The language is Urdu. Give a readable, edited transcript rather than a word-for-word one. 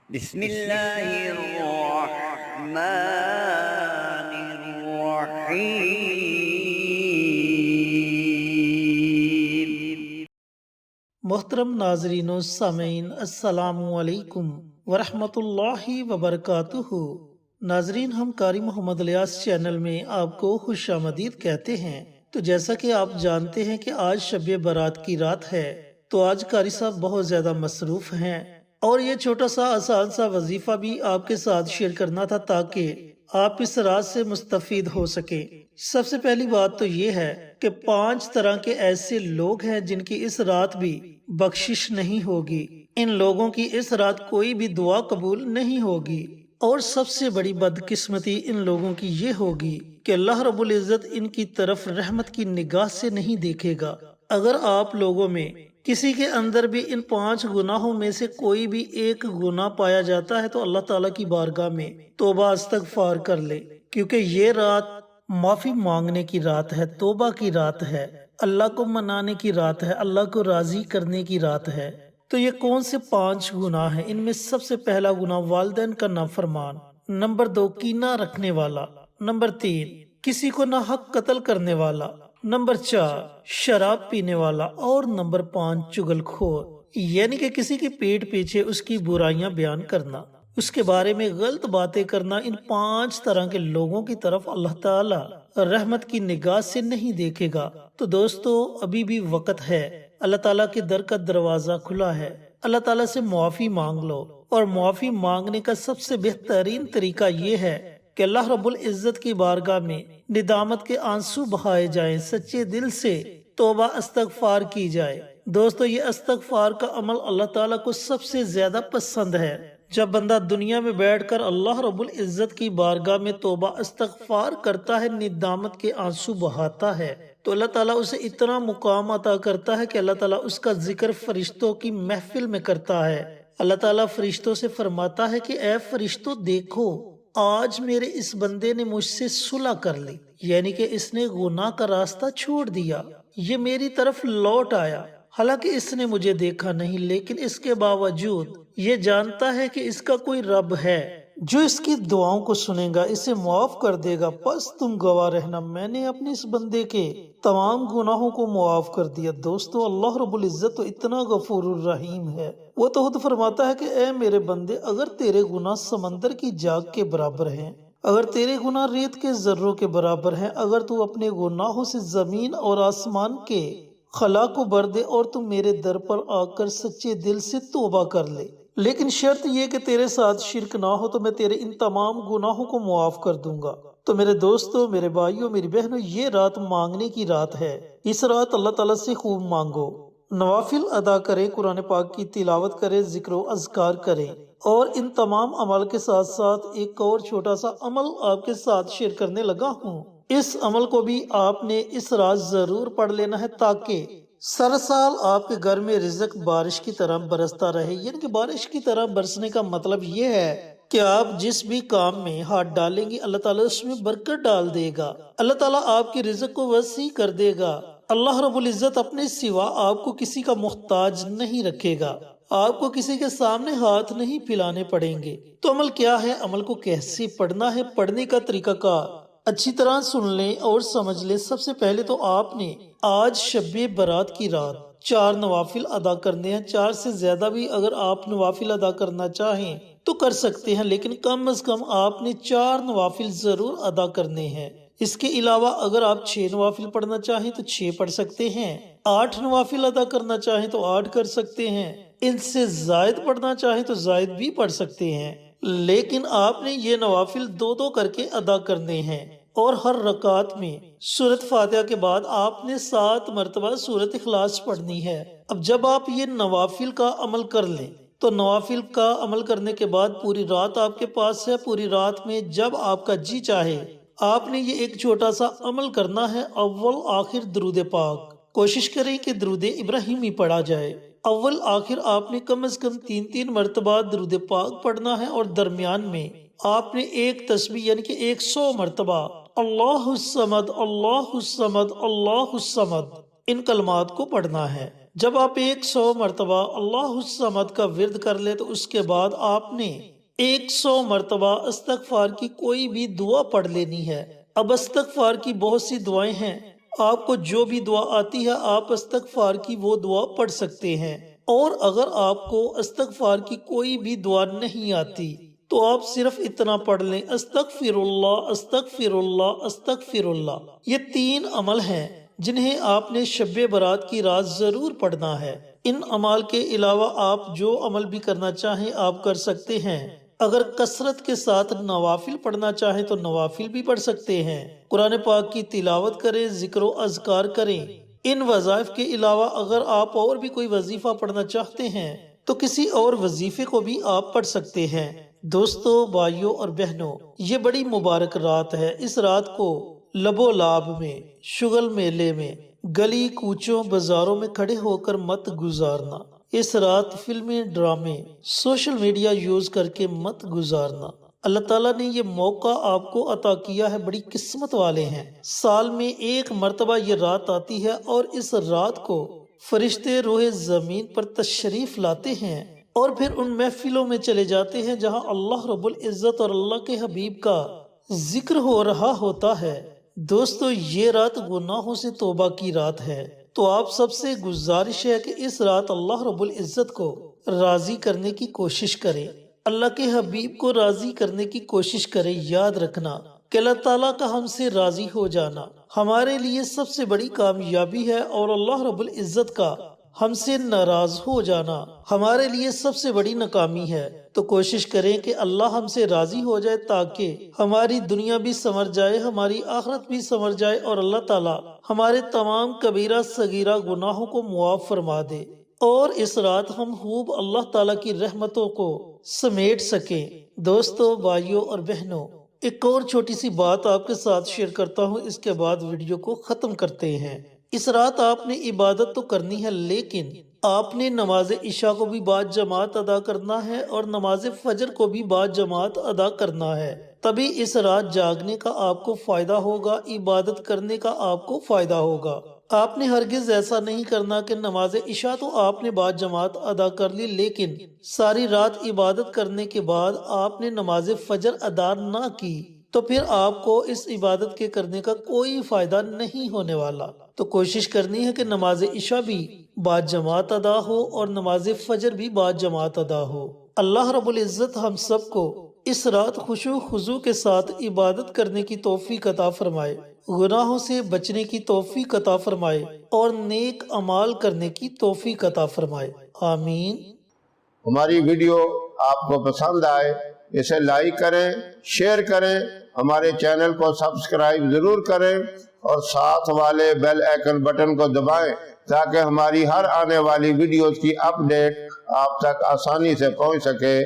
بسم اللہ الرحمن الرحیم۔ محترم ناظرین و سامعین، السلام علیکم ورحمۃ اللہ وبرکاتہ۔ ناظرین، ہم قاری محمد الیاس چینل میں آپ کو خوش آمدید کہتے ہیں۔ تو جیسا کہ آپ جانتے ہیں کہ آج شب برات کی رات ہے، تو آج قاری صاحب بہت زیادہ مصروف ہیں اور یہ چھوٹا سا آسان سا وظیفہ بھی آپ کے ساتھ شیئر کرنا تھا تاکہ آپ اس رات سے مستفید ہو سکیں۔ سب سے پہلی بات تو یہ ہے کہ 5 طرح کے ایسے لوگ ہیں جن کی اس رات بھی بخشش نہیں ہوگی۔ ان لوگوں کی اس رات کوئی بھی دعا قبول نہیں ہوگی، اور سب سے بڑی بدقسمتی ان لوگوں کی یہ ہوگی کہ اللہ رب العزت ان کی طرف رحمت کی نگاہ سے نہیں دیکھے گا۔ اگر آپ لوگوں میں کسی کے اندر بھی ان 5 گناہوں میں سے کوئی بھی ایک گناہ پایا جاتا ہے تو اللہ تعالیٰ کی بارگاہ میں توبہ استغفار کر لے، کیونکہ یہ رات معافی مانگنے کی رات ہے، توبہ کی رات ہے، اللہ کو منانے کی رات ہے، اللہ کو راضی کرنے کی رات ہے۔ تو یہ کون سے 5 گناہ ہیں؟ ان میں سب سے پہلا گناہ والدین کا نافرمان، نمبر 2 کینہ رکھنے والا، نمبر 3 کسی کو ناحق قتل کرنے والا، نمبر 4 شراب پینے والا، اور نمبر 5 چغل خور، یعنی کہ کسی کے پیٹ پیچھے اس کی برائیاں بیان کرنا، اس کے بارے میں غلط باتیں کرنا۔ ان 5 طرح کے لوگوں کی طرف اللہ تعالی رحمت کی نگاہ سے نہیں دیکھے گا۔ تو دوستو، ابھی بھی وقت ہے، اللہ تعالیٰ کے در کا دروازہ کھلا ہے، اللہ تعالیٰ سے معافی مانگ لو۔ اور معافی مانگنے کا سب سے بہترین طریقہ یہ ہے کہ اللہ رب العزت کی بارگاہ میں ندامت کے آنسو بہائے جائیں، سچے دل سے توبہ استغفار کی جائے۔ دوستو، یہ استغفار کا عمل اللہ تعالیٰ کو سب سے زیادہ پسند ہے۔ جب بندہ دنیا میں بیٹھ کر اللہ رب العزت کی بارگاہ میں توبہ استغفار کرتا ہے، ندامت کے آنسو بہاتا ہے، تو اللہ تعالیٰ اسے اتنا مقام عطا کرتا ہے کہ اللہ تعالیٰ اس کا ذکر فرشتوں کی محفل میں کرتا ہے۔ اللہ تعالیٰ فرشتوں سے فرماتا ہے کہ اے فرشتوں، دیکھو آج میرے اس بندے نے مجھ سے صلح کر لی، یعنی کہ اس نے گناہ کا راستہ چھوڑ دیا، یہ میری طرف لوٹ آیا۔ حالانکہ اس نے مجھے دیکھا نہیں، لیکن اس کے باوجود یہ جانتا ہے کہ اس کا کوئی رب ہے جو اس کی دعاؤں کو سنے گا، اسے معاف کر دے گا۔ بس تم گواہ رہنا، میں نے اپنے اس بندے کے تمام گناہوں کو معاف کر دیا۔ دوستو، اللہ رب العزت تو اتنا غفور الرحیم ہے، وہ تو خود فرماتا ہے کہ اے میرے بندے، اگر تیرے گناہ سمندر کی جاگ کے برابر ہیں، اگر تیرے گناہ ریت کے ذروں کے برابر ہیں، اگر تو اپنے گناہوں سے زمین اور آسمان کے خلا کو بھر دے اور تم میرے در پر آ کر سچے دل سے توبہ کر لے، لیکن شرط یہ کہ تیرے ساتھ شرک نہ ہو، تو میں تیرے ان تمام گناہوں کو معاف کر دوں گا۔ تو میرے دوستو، میرے بھائیوں، میری بہنوں، یہ رات مانگنے کی رات ہے۔ اس رات اللہ تعالیٰ سے خوب مانگو، نوافل ادا کریں، قرآن پاک کی تلاوت کریں، ذکر و اذکار کریں، اور ان تمام عمل کے ساتھ ساتھ ایک اور چھوٹا سا عمل آپ کے ساتھ شیئر کرنے لگا ہوں۔ اس عمل کو بھی آپ نے اس رات ضرور پڑھ لینا ہے تاکہ سر سال آپ کے گھر میں رزق بارش کی طرح برستا رہے۔ یعنی کہ بارش کی طرح برسنے کا مطلب یہ ہے کہ آپ جس بھی کام میں ہاتھ ڈالیں گے، اللہ تعالیٰ اس میں برکت ڈال دے گا، اللہ تعالیٰ آپ کے رزق کو وسیع کر دے گا۔ اللہ رب العزت اپنے سوا آپ کو کسی کا محتاج نہیں رکھے گا، آپ کو کسی کے سامنے ہاتھ نہیں پھیلانے پڑیں گے۔ تو عمل کیا ہے، عمل کو کیسے پڑھنا ہے، پڑھنے کا طریقہ کار اچھی طرح سن لیں اور سمجھ لیں۔ سب سے پہلے تو آپ نے آج شب برات کی رات 4 نوافل ادا کرنے ہیں۔ 4 سے زیادہ بھی اگر آپ نوافل ادا کرنا چاہیں تو کر سکتے ہیں، لیکن کم از کم آپ نے 4 نوافل ضرور ادا کرنے ہیں۔ اس کے علاوہ اگر آپ 6 نوافل پڑھنا چاہیں تو 6 پڑھ سکتے ہیں، 8 نوافل ادا کرنا چاہیں تو 8 کر سکتے ہیں، ان سے زائد پڑھنا چاہیں تو زائد بھی پڑھ سکتے ہیں، لیکن آپ نے یہ نوافل 2 کر کے ادا کرنے ہیں۔ اور ہر رکعت میں سورۃ فاتحہ کے بعد آپ نے 7 مرتبہ سورۃ اخلاص پڑھنی ہے۔ اب جب آپ یہ نوافل کا عمل کر لیں تو نوافل کا عمل کرنے کے بعد پوری رات آپ کے پاس ہے۔ پوری رات میں جب آپ کا جی چاہے آپ نے یہ ایک چھوٹا سا عمل کرنا ہے، اول آخر درود پاک، کوشش کریں کہ درود ابراہیمی پڑھا جائے۔ اول آخر آپ نے کم از کم 3 مرتبہ درود پاک پڑھنا ہے، اور درمیان میں آپ نے ایک تسبیح یعنی کہ 100 مرتبہ اللہ الصمد اللہ الصمد اللہ الصمد ان کلمات کو پڑھنا ہے۔ جب آپ 100 مرتبہ اللہ الصمد کا ورد کر لیں تو اس کے بعد آپ نے 100 مرتبہ استغفار کی کوئی بھی دعا پڑھ لینی ہے۔ اب استغفار کی بہت سی دعائیں ہیں، آپ کو جو بھی دعا آتی ہے آپ استغفار کی وہ دعا پڑھ سکتے ہیں، اور اگر آپ کو استغفار کی کوئی بھی دعا نہیں آتی تو آپ صرف اتنا پڑھ لیں استغفر اللہ استغفر اللہ استغفر اللہ۔ یہ 3 عمل ہیں جنہیں آپ نے شب برات کی رات ضرور پڑھنا ہے۔ ان عمال کے علاوہ آپ جو عمل بھی کرنا چاہیں آپ کر سکتے ہیں۔ اگر کثرت کے ساتھ نوافل پڑھنا چاہیں تو نوافل بھی پڑھ سکتے ہیں، قرآن پاک کی تلاوت کریں، ذکر و اذکار کریں۔ ان وظائف کے علاوہ اگر آپ اور بھی کوئی وظیفہ پڑھنا چاہتے ہیں تو کسی اور وظیفے کو بھی آپ پڑھ سکتے ہیں۔ دوستو، بھائیوں اور بہنوں، یہ بڑی مبارک رات ہے۔ اس رات کو لب و لاب میں، شغل میلے میں، گلی کوچوں بازاروں میں کھڑے ہو کر مت گزارنا۔ اس رات فلمیں، ڈرامے، سوشل میڈیا یوز کر کے مت گزارنا۔ اللہ تعالیٰ نے یہ موقع آپ کو عطا کیا ہے، بڑی قسمت والے ہیں۔ سال میں 1 مرتبہ یہ رات آتی ہے اور اس رات کو فرشتے روح زمین پر تشریف لاتے ہیں اور پھر ان محفلوں میں چلے جاتے ہیں جہاں اللہ رب العزت اور اللہ کے حبیب کا ذکر ہو رہا ہوتا ہے۔ دوستو، یہ رات گناہوں سے توبہ کی رات ہے، تو آپ سب سے گزارش ہے کہ اس رات اللہ رب العزت کو راضی کرنے کی کوشش کریں، اللہ کے حبیب کو راضی کرنے کی کوشش کریں۔ یاد رکھنا کہ اللہ تعالیٰ کا ہم سے راضی ہو جانا ہمارے لیے سب سے بڑی کامیابی ہے، اور اللہ رب العزت کا ہم سے ناراض ہو جانا ہمارے لیے سب سے بڑی ناکامی ہے۔ تو کوشش کریں کہ اللہ ہم سے راضی ہو جائے تاکہ ہماری دنیا بھی سنور جائے، ہماری آخرت بھی سنور جائے، اور اللہ تعالیٰ ہمارے تمام کبیرہ صغیرہ گناہوں کو معاف فرما دے، اور اس رات ہم خوب اللہ تعالیٰ کی رحمتوں کو سمیٹ سکیں۔ دوستو، بھائیوں اور بہنوں، ایک اور چھوٹی سی بات آپ کے ساتھ شیئر کرتا ہوں، اس کے بعد ویڈیو کو ختم کرتے ہیں۔ اس رات آپ نے عبادت تو کرنی ہے، لیکن آپ نے نماز عشاء کو بھی بعد جماعت ادا کرنا ہے اور نماز فجر کو بھی بعد جماعت ادا کرنا ہے، تبھی اس رات جاگنے کا آپ کو فائدہ ہوگا، عبادت کرنے کا آپ کو فائدہ ہوگا۔ آپ نے ہرگز ایسا نہیں کرنا کہ نماز عشاء تو آپ نے بعد جماعت ادا کر لی، لیکن ساری رات عبادت کرنے کے بعد آپ نے نماز فجر ادا نہ کی، تو پھر آپ کو اس عبادت کے کرنے کا کوئی فائدہ نہیں ہونے والا۔ تو کوشش کرنی ہے کہ نماز عشاء بھی بعد جماعت ادا ہو اور نماز فجر بھی بعد جماعت ادا ہو۔ اللہ رب العزت ہم سب کو اس رات خشوع خضوع کے ساتھ عبادت کرنے کی توفیق عطا فرمائے، گناہوں سے بچنے کی توفیق عطا فرمائے، اور نیک اعمال کرنے کی توفیق عطا فرمائے، آمین۔ ہماری ویڈیو آپ کو پسند آئے اسے لائک کریں، شیئر کریں، ہمارے چینل کو سبسکرائب ضرور کریں اور ساتھ والے بیل آئیکن بٹن کو دبائیں تاکہ ہماری ہر آنے والی ویڈیوز کی اپڈیٹ آپ تک آسانی سے پہنچ سکے۔